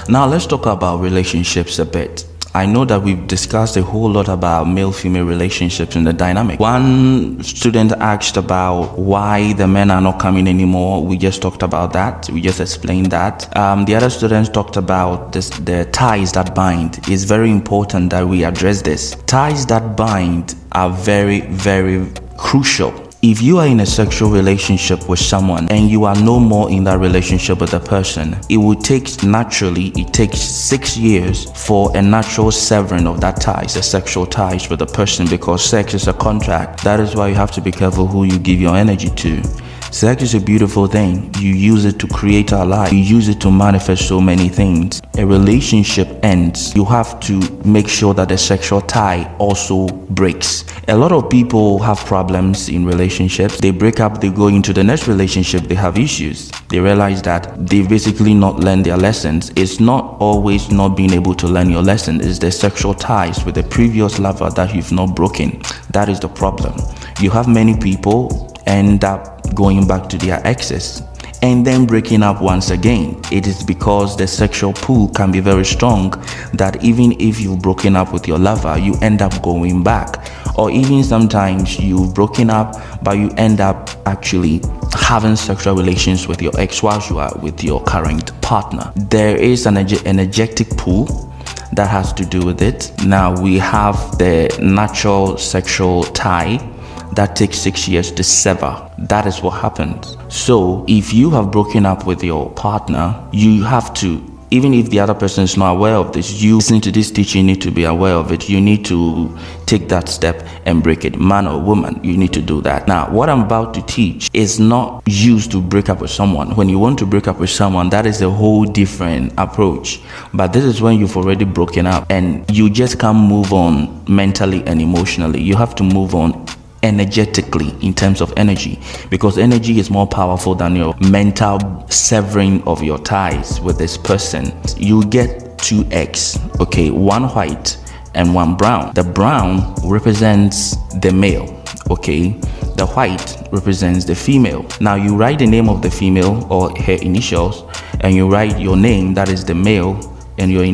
Now let's talk about relationships a bit. I know that we've discussed a whole lot about male-female relationships and the dynamic. One student asked about why the men are not coming anymore. We just talked about that. We just explained that. The other students talked about the ties that bind. It's very important that we address this. Ties that bind are very, very crucial. If you are in a sexual relationship with someone and you are no more in that relationship with the person, it takes 6 years for a natural severing of that ties, the sexual ties with the person, because sex is a contract. That is why you have to be careful who you give your energy to. Sex is a beautiful thing. You use it to create our life. You use it to manifest so many things. A relationship ends. You have to make sure that the sexual tie also breaks. A lot of people have problems in relationships. They break up, they go into the next relationship, they have issues. They realize that they basically not learned their lessons. It's not always not being able to learn your lesson. It's the sexual ties with the previous lover that you've not broken. That is the problem. You have many people end up going back to their exes and then breaking up once again. It is because the sexual pull can be very strong that even if you've broken up with your lover, you end up going back. Or even sometimes you've broken up, but you end up actually having sexual relations with your ex whilst you are with your current partner. There is an energetic pull that has to do with it. Now we have the natural sexual tie that takes 6 years to sever. That is what happens. So if you have broken up with your partner, you have to, even if the other person is not aware of this, you listening to this teaching need to be aware of it. You need to take that step and break it. Man or woman, you need to do that. Now, what I'm about to teach is not used to break up with someone. When you want to break up with someone, that is a whole different approach. But this is when you've already broken up and you just can't move on mentally and emotionally. You have to move on energetically in terms of energy, because energy is more powerful than your mental severing of your ties with this person. You get 2 eggs, okay, one white and one brown. The brown represents the male, okay, the white represents the female. Now you write the name of the female or her initials, and you write your name, that is the male, and your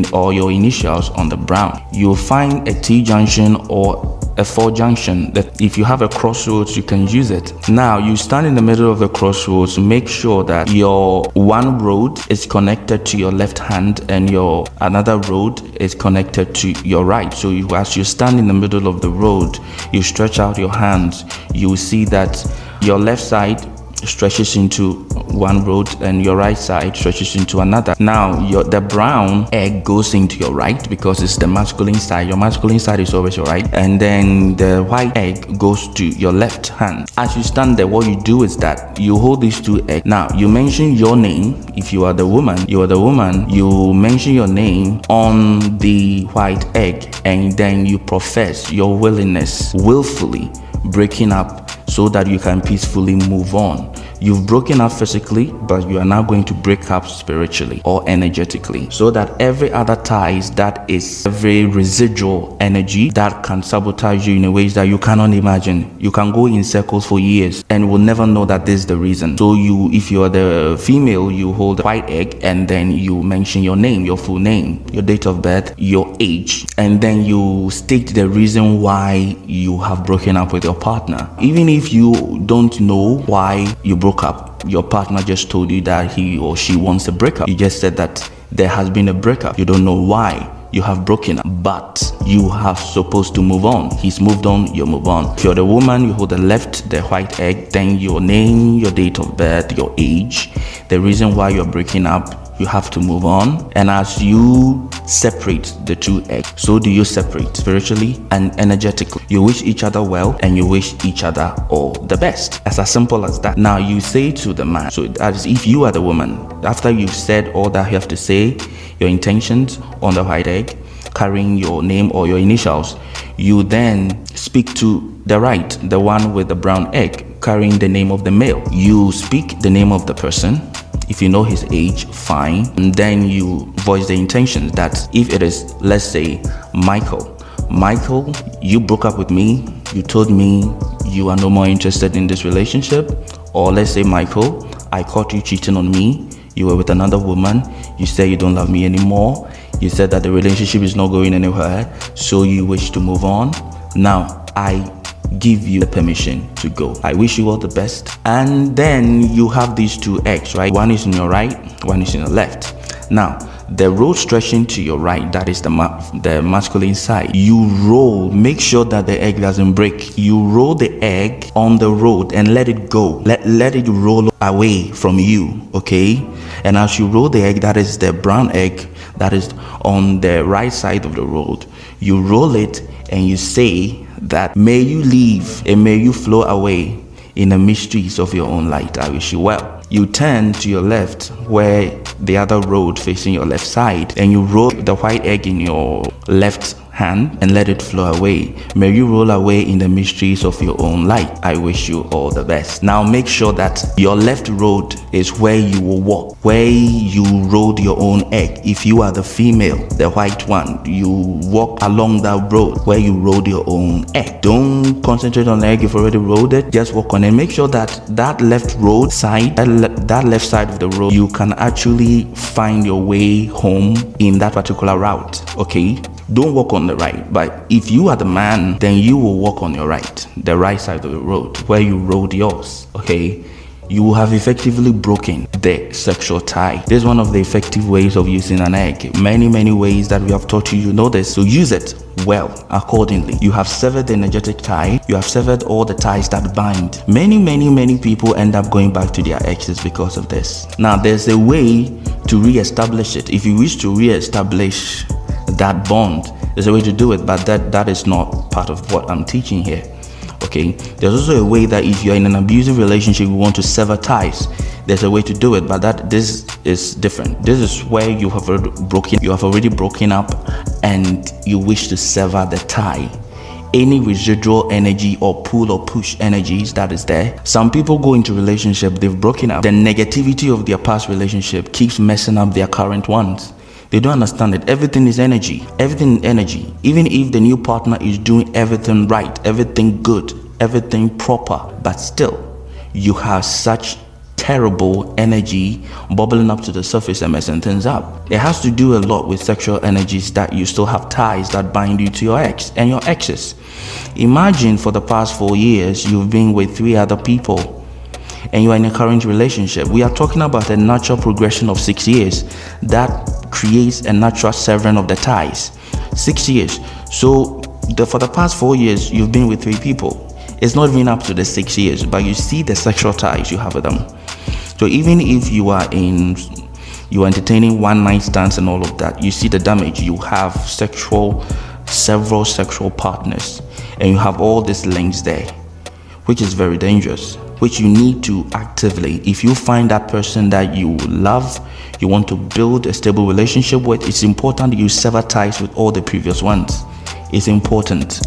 initials on the brown. You'll find a T junction or a 4 junction that if you have a crossroads, you can use it. Now you stand in the middle of the crossroads. Make sure that your one road is connected to your left hand and your another road is connected to your right. So as you stand in the middle of the road, you stretch out your hands. You will see that your left side stretches into one road and your right side stretches into another. Now the brown egg goes into your right because it's the masculine side. Your masculine side is always your right, and then the white egg goes to your left hand. As you stand there, what you do is that you hold these 2 eggs. Now you mention your name. If you are the woman, you mention your name on the white egg, and then you profess your willingness, willfully breaking up so that you can peacefully move on. You've broken up physically, but you are now going to break up spiritually or energetically, so that every other ties, that is every residual energy that can sabotage you in ways that you cannot imagine. You can go in circles for years and will never know that this is the reason. So if you are the female, you hold a white egg and then you mention your name, your full name, your date of birth, your age, and then you state the reason why you have broken up with your partner. Even if you don't know why you broke up, your partner just told you that he or she wants a breakup. You just said that there has been a breakup. You don't know why you have broken up, but you have supposed to move on. He's moved on, you move on. If you're the woman, you hold the white egg, then your name, your date of birth, your age, the reason why you're breaking up. You have to move on. And as you separate the 2 eggs, so do you separate spiritually and energetically. You wish each other well and you wish each other all the best. As simple as that. Now you say to the man, so as if you are the woman, after you've said all that you have to say, your intentions on the white egg, carrying your name or your initials, you then speak to the right, the one with the brown egg, carrying the name of the male. You speak the name of the person. If you know his age, fine. And then you voice the intentions that if it is, let's say, Michael, you broke up with me. You told me you are no more interested in this relationship. Or let's say, Michael, I caught you cheating on me. You were with another woman. You say you don't love me anymore. You said that the relationship is not going anywhere, so you wish to move on. Now, I give you the permission to go. I wish you all the best. And then you have these two eggs, right? One is in your right, one is in your left. Now, the road stretching to your right, that is the masculine side. You roll, make sure that the egg doesn't break. You roll the egg on the road and let it go. Let it roll away from you, okay? And as you roll the egg, that is the brown egg that is on the right side of the road. You roll it and you say that may you leave and may you flow away in the mysteries of your own light. I wish you well. You turn to your left where the other road facing your left side, and you roll the white egg in your left hand and let it flow away. May you roll away in the mysteries of your own light. I wish you all the best. Now make sure that your left road is where you will walk, where you rolled your own egg. If you are the female, the white one, you walk along that road where you rolled your own egg. Don't concentrate on the egg you've already rolled it. Just walk on it. Make sure that that left road side, that left side of the road, you can actually find your way home in that particular route, okay? Don't walk on the right, but if you are the man, then you will walk on your right, the right side of the road where you rode yours, okay? You will have effectively broken the sexual tie. This is one of the effective ways of using an egg. Many ways that we have taught you, you know this, so use it well accordingly. You have severed the energetic tie. You have severed all the ties that bind. Many people end up going back to their exes because of this. Now, there's a way to re-establish it. If you wish to re-establish that bond, there's a way to do it, but that is not part of what I'm teaching here, okay? There's also a way that if you're in an abusive relationship, you want to sever ties, there's a way to do it, but this is different. This is where you have already broken up and you wish to sever the tie. Any residual energy or pull or push energies that is there. Some people go into relationship, they've broken up. The negativity of their past relationship keeps messing up their current ones. They don't understand it. Everything is energy. Everything is energy. Even if the new partner is doing everything right, everything good, everything proper, but still, you have such terrible energy bubbling up to the surface and messing things up. It has to do a lot with sexual energies that you still have ties that bind you to your ex and your exes. Imagine for the past 4 years, you've been with 3 other people and you are in a current relationship. We are talking about a natural progression of 6 years that creates a natural severing of the ties. 6 years. So for the past 4 years, you've been with 3 people. It's not even up to the 6 years, but you see the sexual ties you have with them. So even if you are entertaining one night stands and all of that, you see the damage. You have several sexual partners, and you have all these links there, which is very dangerous, which you need to actively, if you find that person that you love, you want to build a stable relationship with, it's important you sever ties with all the previous ones. It's important.